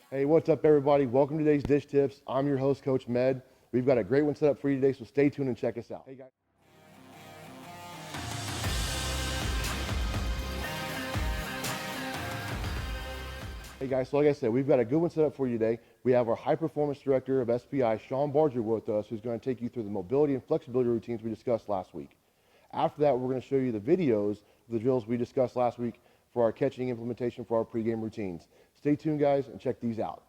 Hey, what's up, everybody? Welcome to today's Dish Tips. I'm your host, Coach Med. We've got a great one set up for you today, so stay tuned and check us out. Hey, guys. Hey guys, so like I said, we've got a good one set up for you today. We have our high performance director of SPI, Sean Barger, with us, who's going to take you through the mobility and flexibility routines we discussed last week. After that, we're going to show you the videos of the drills we discussed last week for our catching implementation for our pregame routines. Stay tuned, guys, and check these out.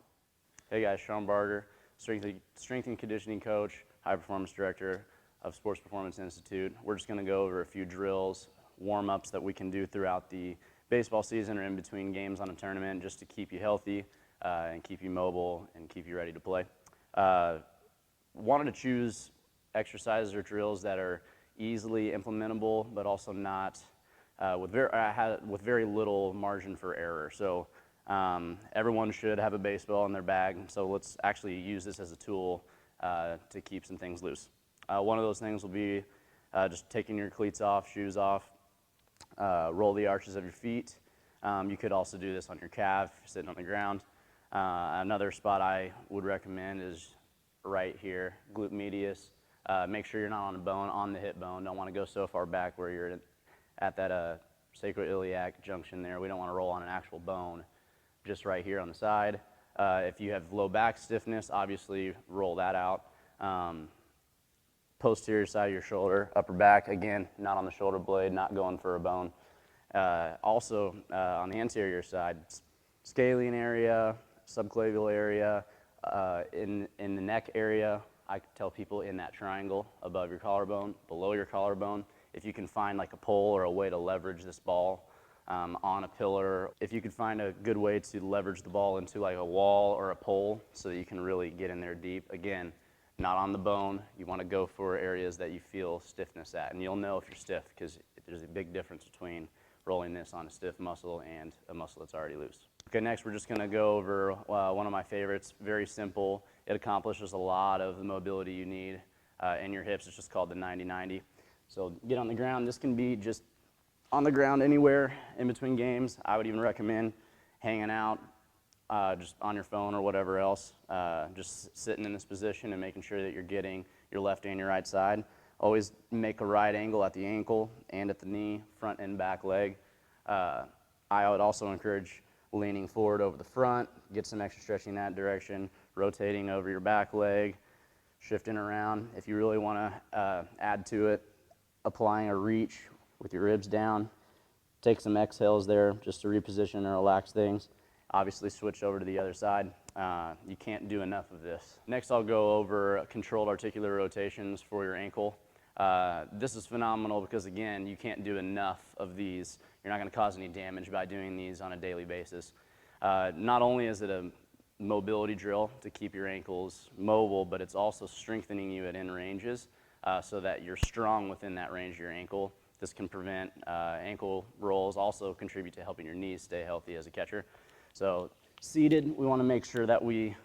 Hey guys, Sean Barger, strength and conditioning coach, high performance director of Sports Performance Institute. We're just going to go over a few drills, warm-ups that we can do throughout the baseball season or in between games on a tournament, just to keep you healthy and keep you mobile and keep you ready to play. Wanted to choose exercises or drills that are easily implementable, but also not with very little margin for error. So everyone should have a baseball in their bag, so let's actually use this as a tool to keep some things loose. One of those things will be just taking your cleats off, shoes off, roll the arches of your feet. You could also do this on your calf, sitting on the ground. Another spot I would recommend is right here, glute medius. Make sure you're not on a bone, on the hip bone. Don't want to go so far back where you're at that sacroiliac junction there. We don't want to roll on an actual bone, just right here on the side. If you have low back stiffness, obviously roll that out. Posterior side of your shoulder, upper back, again, not on the shoulder blade, not going for a bone. Also, on the anterior side, scalene area, subclavial area, in the neck area, I tell people in that triangle above your collarbone, below your collarbone. If you can find like a pole or a way to leverage this ball on a pillar, if you could find a good way to leverage the ball into like a wall or a pole so that you can really get in there deep, again, not on the bone. You want to go for areas that you feel stiffness at, and you'll know if you're stiff because there's a big difference between rolling this on a stiff muscle and a muscle that's already loose. Okay, next we're just going to go over one of my favorites, very simple. It accomplishes a lot of the mobility you need in your hips. It's just called the 90-90. So get on the ground. This can be just on the ground anywhere in between games. I would even recommend hanging out just on your phone or whatever else, just sitting in this position and making sure that you're getting your left and your right side. Always make a right angle at the ankle and at the knee, front and back leg. I would also encourage leaning forward over the front, get some extra stretching in that direction, rotating over your back leg, shifting around. If you really want to add to it, applying a reach with your ribs down. Take some exhales there just to reposition and relax things. Obviously switch over to the other side. You can't do enough of this. Next I'll go over controlled articular rotations for your ankle. This is phenomenal because again, you can't do enough of these. You're not going to cause any damage by doing these on a daily basis. Not only is it a mobility drill to keep your ankles mobile, but it's also strengthening you at end ranges so that you're strong within that range of your ankle. This can prevent ankle rolls, also contribute to helping your knees stay healthy as a catcher. So seated, we want to make sure that we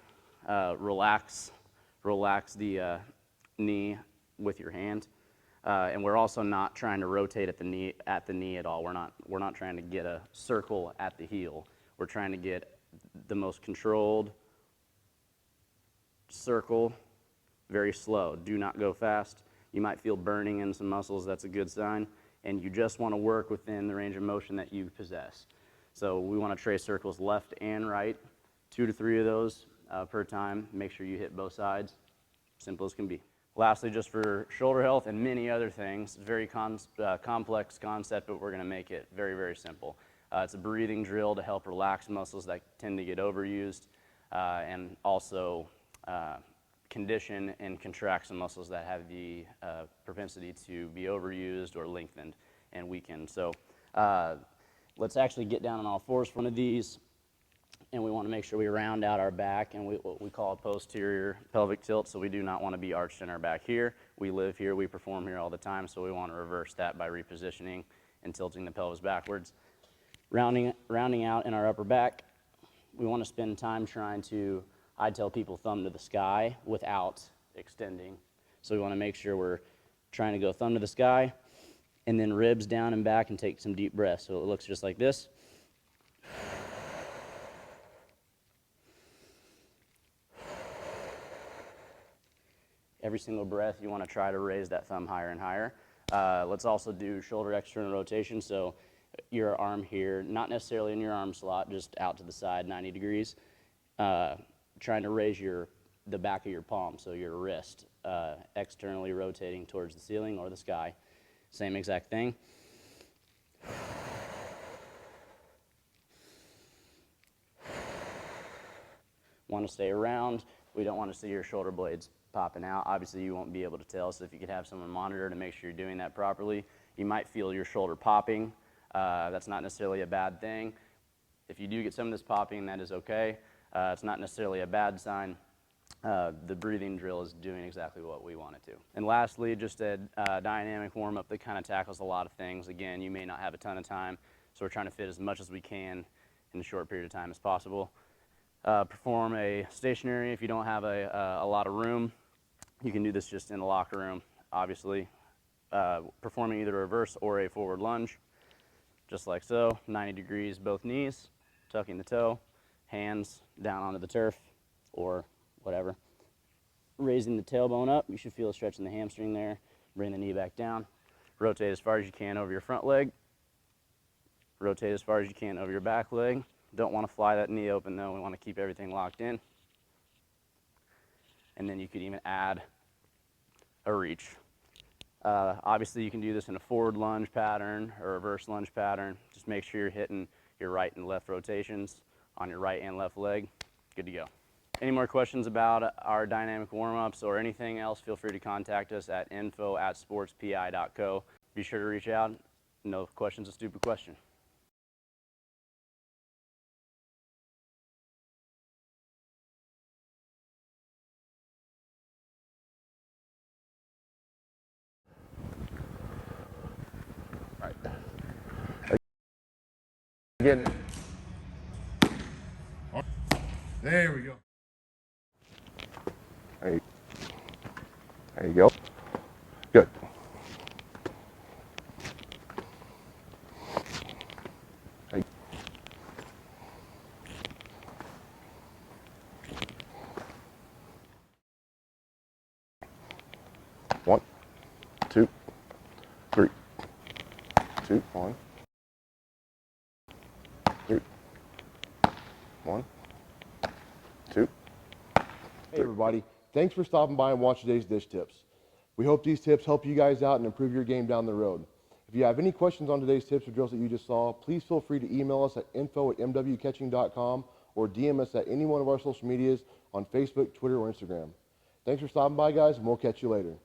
relax the knee with your hand. And we're also not trying to rotate at the knee at all. We're not trying to get a circle at the heel. We're trying to get the most controlled circle, very slow. Do not go fast. You might feel burning in some muscles. That's a good sign. And you just want to work within the range of motion that you possess. So we want to trace circles left and right, 2 to 3 of those per time. Make sure you hit both sides. Simple as can be. Lastly, just for shoulder health and many other things, very complex concept, but we're going to make it very, very simple. It's a breathing drill to help relax muscles that tend to get overused and also condition and contract some muscles that have the propensity to be overused or lengthened and weakened. So let's actually get down on all fours for one of these, and we want to make sure we round out our back and what we call a posterior pelvic tilt, so we do not want to be arched in our back here. We live here, we perform here all the time, so we want to reverse that by repositioning and tilting the pelvis backwards. Rounding out in our upper back, we want to spend time trying to, I tell people, thumb to the sky without extending. So we want to make sure we're trying to go thumb to the sky and then ribs down and back and take some deep breaths. So it looks just like this. Every single breath, you want to try to raise that thumb higher and higher. Let's also do shoulder external rotation. So your arm here, not necessarily in your arm slot, just out to the side, 90 degrees. Trying to raise the back of your palm, so your wrist, externally rotating towards the ceiling or the sky. Same exact thing. Want to stay around. We don't want to see your shoulder blades popping out. Obviously, you won't be able to tell, so if you could have someone monitor to make sure you're doing that properly. You might feel your shoulder popping. That's not necessarily a bad thing. If you do get some of this popping, that is okay. It's not necessarily a bad sign. The breathing drill is doing exactly what we want it to. And lastly, just a dynamic warm-up that kind of tackles a lot of things. Again, you may not have a ton of time, so we're trying to fit as much as we can in a short period of time as possible. Perform a stationary if you don't have a lot of room. You can do this just in the locker room, obviously. Performing either a reverse or a forward lunge, just like so, 90 degrees both knees, tucking the toe, hands down onto the turf or whatever. Raising the tailbone up, you should feel a stretch in the hamstring there. Bring the knee back down. Rotate as far as you can over your front leg. Rotate as far as you can over your back leg. Don't want to fly that knee open though, we want to keep everything locked in. And then you could even add a reach. Obviously you can do this in a forward lunge pattern or reverse lunge pattern. Just make sure you're hitting your right and left rotations on your right and left leg. Good to go. Any more questions about our dynamic warm-ups or anything else, feel free to contact us at info@sportspi.co. Be sure to reach out. No question's a stupid question. Again. There we go. There you go. Good. Hey. One, two, three. 2, 1, 3, 1, 2. Hey everybody, thanks for stopping by and watching today's dish tips. We hope these tips help you guys out and improve your game down the road. If you have any questions on today's tips or drills that you just saw, please feel free to email us at info@mwcatching.com or DM us at any one of our social medias on Facebook, Twitter, or Instagram. Thanks for stopping by, guys, and we'll catch you later.